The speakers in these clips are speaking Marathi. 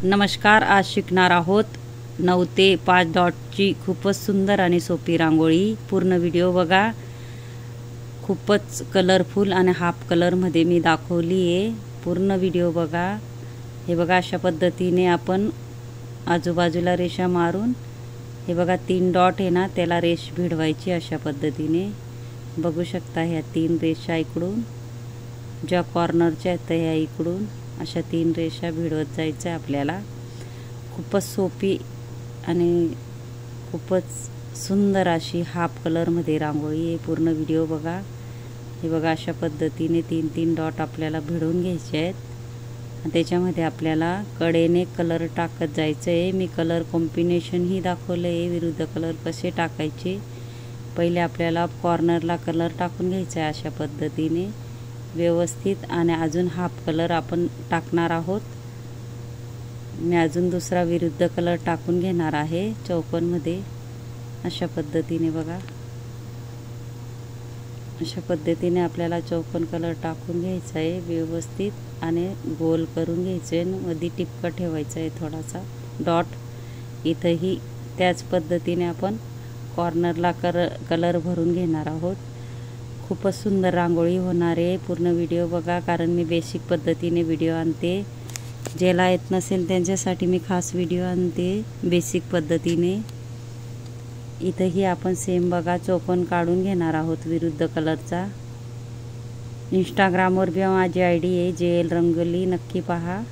नमस्कार, आज शिकणार आहोत 9 ते 5 डॉटची खूपच सुंदर आणि सोपी रांगोळी। पूर्ण व्हिडिओ बघा। खूपच कलरफुल आणि हाफ कलरमध्ये मी दाखवली आहे। पूर्ण व्हिडिओ बघा। हे बघा, अशा पद्धतीने आपण आजूबाजूला रेषा मारून हे बघा 3 डॉट आहे ना, त्याला रेष भिडवायची अशा पद्धतीने। बघू शकता ह्या 3 रेषा इकडून ज्या कॉर्नरच्या आहेत ह्या इकडून अशा 3 रेषा भिडवत जायचं आपल्याला। खूपच सोपी आणि खूपच सुंदर अशी हाफ कलरमध्ये रांगोळी आहे। पूर्ण व्हिडिओ बघा। हे बघा, अशा पद्धतीने 3-3 डॉट आपल्याला भिडवून घ्यायचे आहेत। त्याच्यामध्ये आपल्याला कडेने कलर टाकत जायचं आहे। मी कलर कॉम्बिनेशन ही दाखवले आहे, विरुद्ध कलर कसे टाकायचे। पहिले आपल्याला कॉर्नरला कलर टाकून घ्यायचा आहे अशा पद्धतीने व्यवस्थित, आणि अजून हाफ कलर आपण टाकणार आहोत। मी अजून दुसरा विरुद्ध कलर टाकून घेणार आहे चौकोनमध्ये अशा पद्धतीने बघा। अशा पद्धतीने आपल्याला चौकोन कलर टाकून घ्यायचा आहे व्यवस्थित आणि गोल करून घ्यायचे आहे। मध्ये टिपका ठेवायचा आहे थोडासा डॉट। इथंही त्याच पद्धतीने आपण कॉर्नरला कलर भरून घेणार आहोत। खूपच सुंदर रांगोळी होणार आहे। पूर्ण व्हिडिओ बघा, कारण मी बेसिक पद्धतीने व्हिडिओ आणते। ज्याला येत नसेल त्यांच्यासाठी मी खास व्हिडिओ आणते बेसिक पद्धतीने। इथंही आपण सेम बघा चौकोन काढून घेणार आहोत विरुद्ध कलरचा। इंस्टाग्रामवर बी माझी ID आहे JL रंगोली, नक्की पहा।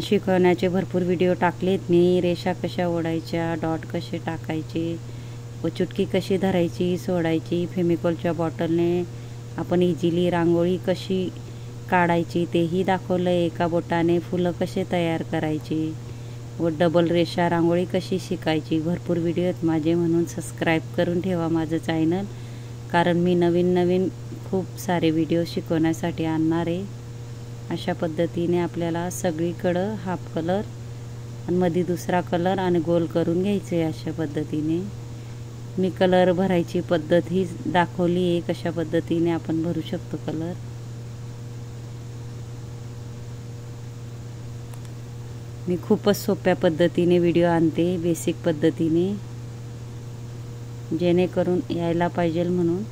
शिकवण्याचे भरपूर व्हिडिओ टाकलेत मी। रेषा कशा ओढायच्या, डॉट कसे टाकायचे व चुटकी कशी धरायची सोडायची, फेमिकॉलच्या बॉटलने आपण इझिली रांगोळी कशी काढायची तेही दाखवलं आहे। एका बोटाने फुलं कसे तयार करायची व डबल रेषा रांगोळी कशी शिकायची। भरपूर व्हिडिओ आहेत माझे, म्हणून सबस्क्राईब करून ठेवा माझं चॅनल, कारण मी नवीन खूप सारे व्हिडिओ शिकवण्यासाठी आणणार आहे। अशा पद्धतीने आपल्याला सगळीकडं हाफ कलर आणि मध्ये दुसरा कलर आणि गोल करून घ्यायचे आहे अशा पद्धतीने। मी कलर भरायची पद्धत ही दाखवली आहे, कशा पद्धतीने आपण भरू शकतो कलर। मी खूपच सोप्या पद्धतीने व्हिडिओ आणते बेसिक पद्धतीने, जेणेकरून यायला पाहिजे म्हणून।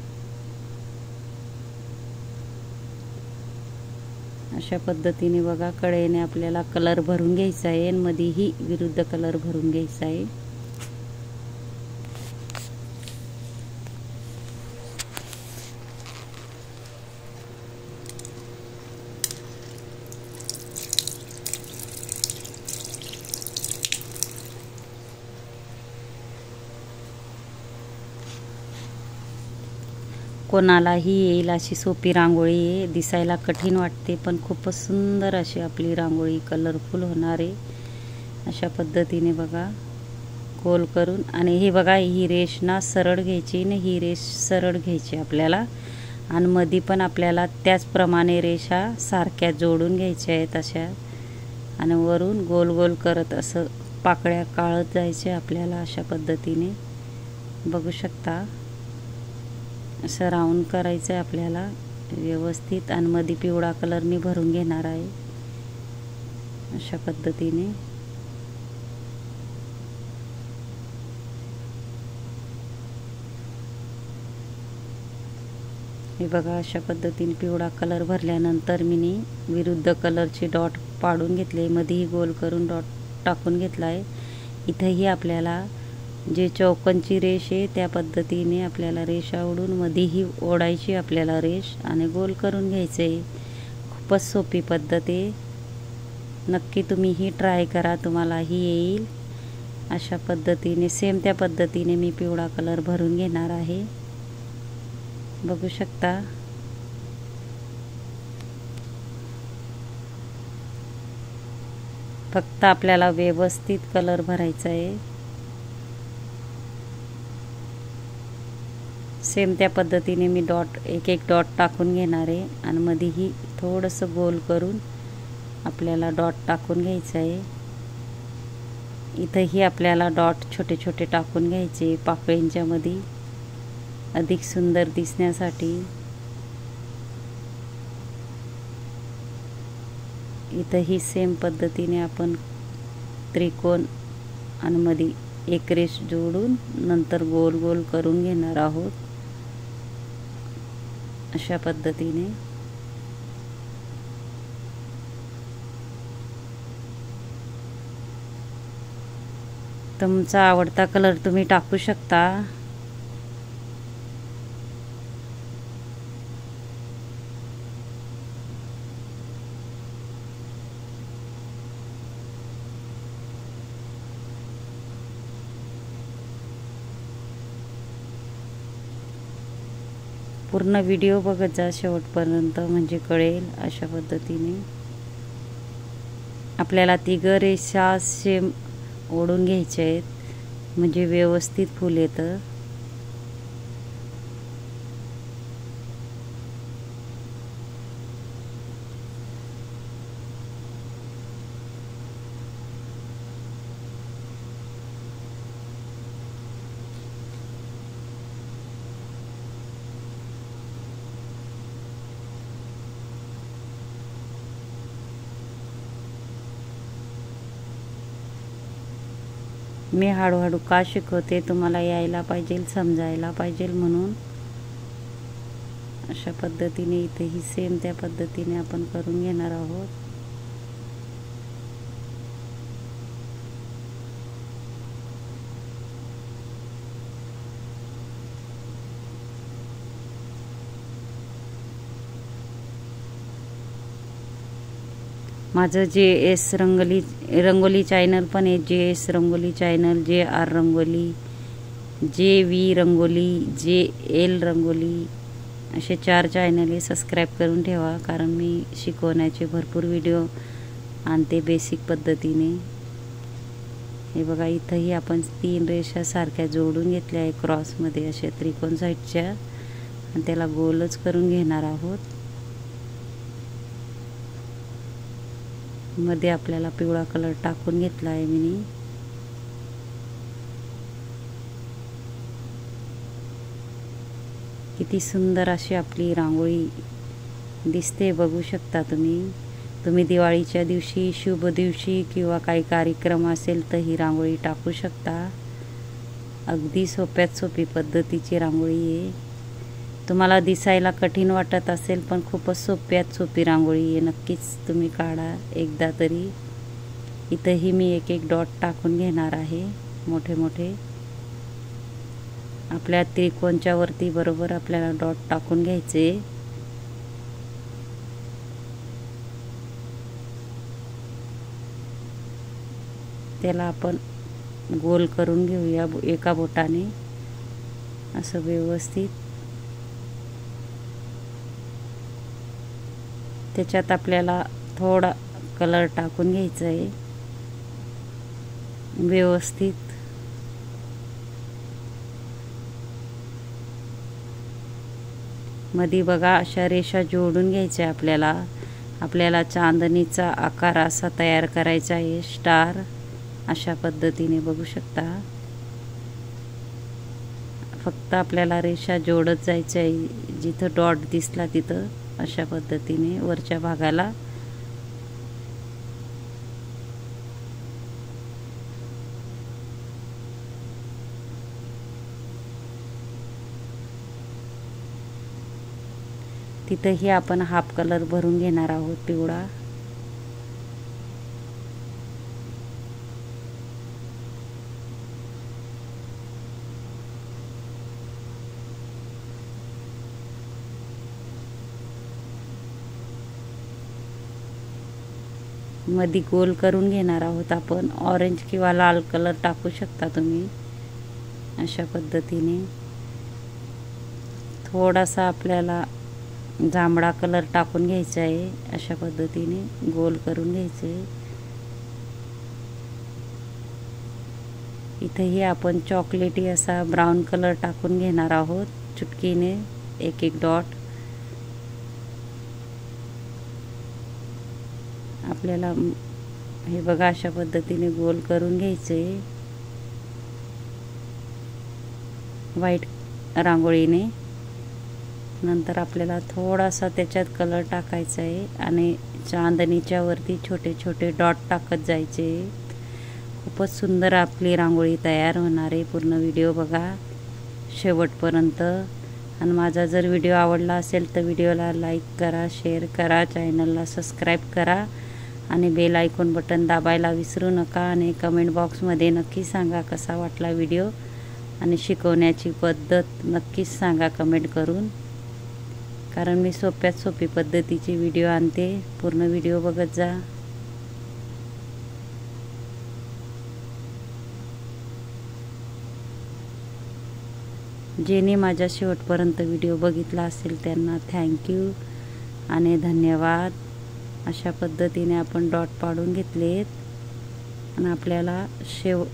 अशा पद्धतीने बघा, कडेने आपल्याला कलर भरून घ्यायचा आहे आणि मध्येही विरुद्ध कलर भरून घ्यायचा आहे। कोणालाही येईल अशी सोपी रांगोळी आहे। दिसायला कठीण वाटते पण खूपच सुंदर अशी आपली रांगोळी कलरफुल होणार आहे। अशा पद्धतीने बघा गोल करून, आणि हे बघा ही रेष ना सरळ घ्यायची आणि ही रेष सरळ घ्यायची आपल्याला, आणि मध्ये पण आपल्याला त्याचप्रमाणे रेषा सारख्या जोडून घ्यायच्या आहेत अशा, आणि वरून गोल गोल करत असं पाकळ्या काढत जायचे आपल्याला अशा पद्धतीने। बघू शकता असं राऊंड करायचं आहे आपल्याला व्यवस्थित, आणि मध्ये पिवळा कलर मी भरून घेणार आहे अशा पद्धतीने। हे बघा, अशा पद्धतीने पिवळा कलर भरल्यानंतर मी विरुद्ध कलरचे डॉट पाडून घेतले, मध्येही गोल करून डॉट टाकून घेतला आहे। इथंही आपल्याला जे चौकोनची रेष आहे त्या पद्धतीने आपल्याला रेषा ओढून मध्येही ओढायची आपल्याला रेष आणि गोल करून घ्यायचे आहे। खूपच सोपी पद्धत आहे, नक्की तुम्ही ही ट्राय करा, तुम्हालाही येईल। अशा पद्धतीने सेम त्या पद्धतीने मी पिवळा कलर भरून घेणार आहे। बघू शकता फक्त आपल्याला व्यवस्थित कलर भरायचा आहे। सेम त्या पद्धतीने मी डॉट एक डॉट टाकून घेणार आहे, आणि मध्येही थोडंसं गोल करून आपल्याला डॉट टाकून घ्यायचं आहे। इथंही आपल्याला डॉट छोटे छोटे टाकून घ्यायचे पाकळींच्या मध्ये अधिक सुंदर दिसण्यासाठी। इथंही सेम पद्धतीने आपण त्रिकोण आणि मध्ये एक रेष जोडून नंतर गोल गोल करून घेणार आहोत अशा पद्धतीने। तुमचा आवडता कलर तुम्ही टाकू शकता। पूर्ण व्हिडिओ बघत जा शेवटपर्यंत म्हणजे कळेल। अशा पद्धतीने आपल्याला तिघ रेषा सेम ओढून घ्यायचे आहेत म्हणजे व्यवस्थित फूल येतं। मी हळूहळू का शिकवते, तुम्हाला यायला पाहिजे, समजायला पाहिजे म्हणून। अशा पद्धतीने इथेही सेम त्या पद्धतीने आपण करून घेणार आहोत। माझं JS रंगोली चॅनल पण आहे। JS rangoli channel, JR rangoli, JV rangoli, JL rangoli असे 4 चॅनल सबस्क्राईब करून ठेवा, कारण मी शिकवण्याचे भरपूर व्हिडिओ आणते बेसिक पद्धतीने। हे बघा इथंही आपण 3 रेषा सारख्या जोडून घेतल्या आहे क्रॉसमध्ये अशा त्रिकोण साईडच्या, आणि त्याला गोलच करून घेणार आहोत। मध्ये आपल्याला पिवळा कलर टाकून घेतला आहे मी। किती सुंदर अशी आपली रांगोळी दिसते बघू शकता तुम्ही दिवाळीच्या दिवशी, शुभ दिवशी किंवा काही कार्यक्रम असेल तर ही रांगोळी टाकू शकता। अगदी सोप्यात सोपी पद्धतीची रांगोळी आहे। तुम्हाला दिसायला कठीण वाटत असेल पण खूपच सोप्यात सोपी रांगोळी आहे। नक्कीच तुम्ही काढा एकदा तरी। इथंही मी एक एक डॉट टाकून घेणार आहे मोठे मोठे। आपल्या त्रिकोणच्या वरती बरोबर आपल्याला डॉट टाकून घ्यायचे। त्याला आपण गोल करून घेऊया एका बोटाने असं व्यवस्थित। त्याच्यात आपल्याला थोडा कलर टाकून घ्यायचा आहे व्यवस्थित। मध्ये बघा अशा रेषा जोडून घ्यायच्या आपल्याला चांदणीचा आकार असा तयार करायचा आहे, स्टार अशा पद्धतीने बघू शकता। फक्त आपल्याला रेषा जोडत जायचं आहे, जिथं डॉट दिसला तिथं अशा पद्धतीने वरच्या भागाला। तिथंही आपण हाफ कलर भरून घेणार आहोत पिवळा। मध्ये गोल करून घेणार आहोत आपण। ऑरेंज किंवा लाल कलर टाकू शकता तुम्ही अशा पद्धतीने। थोडासा आपल्याला जांभळा कलर टाकून घ्यायचा आहे, अशा पद्धतीने गोल करून घ्यायचे। इथेही आपण चॉकलेटी असा ब्राऊन कलर टाकून घेणार आहोत चुटकीने एक एक डॉट। आपल्याला हे बघा अशा पद्धतीने गोल करून घ्यायचे व्हाईट रांगोळीने। नंतर आपल्याला थोडासा त्याच्यात कलर टाकायचा आहे आणि चांदणीच्या वरती छोटे छोटे डॉट टाकत जायचे. खूपच सुंदर आपली रांगोळी तयार होणार आहे. पूर्ण व्हिडिओ बघा शेवटपर्यंत. आणि माझा जर व्हिडिओ आवडला असेल तर व्हिडिओला लाईक करा, शेअर करा, चॅनलला सबस्क्राईब करा आणि बेल आयकॉन बटन दाबायला विसरू नका. आणि कमेंट बॉक्समध्ये नक्की सांगा कसा वाटला व्हिडिओ आणि शिकवण्याची पद्धत नक्कीच सांगा कमेंट करून, कारण मी सोप्यात सोपी पद्धतीची व्हिडिओ आणते. पूर्ण व्हिडिओ बघत जा. जेणे माझ्या शेवटपर्यंत व्हिडिओ बघितला असेल त्यांना थँक्यू आणि धन्यवाद. अशा पद्धतीने आपण डॉट पाडून घेतलेत आणि आपल्याला शेवटचा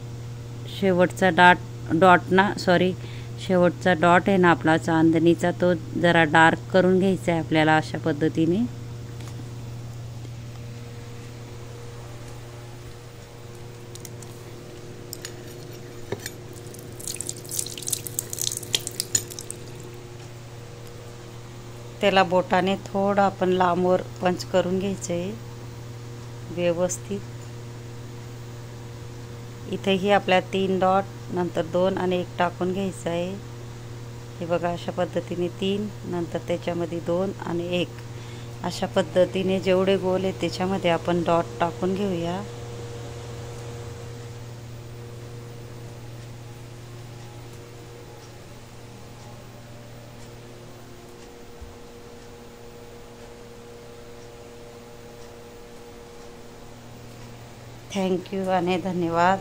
शेवटचा डॉट आहे ना आपला चांदणीचा, तो जरा डार्क करून घ्यायचा आहे आपल्याला अशा पद्धतीने. त्याला बोटाने थोडं आपण लांबवर पंच करून घ्यायचं आहे व्यवस्थित. इथेही आपल्या 3 डॉट, नंतर 2 आणि 1 टाकून घ्यायचं आहे. हे बघा अशा पद्धतीने 3, नंतर त्याच्यामध्ये 2 आणि 1 अशा पद्धतीने जेवढे गोल आहे त्याच्यामध्ये आपण डॉट टाकून घेऊया. थँक्यू आणि धन्यवाद.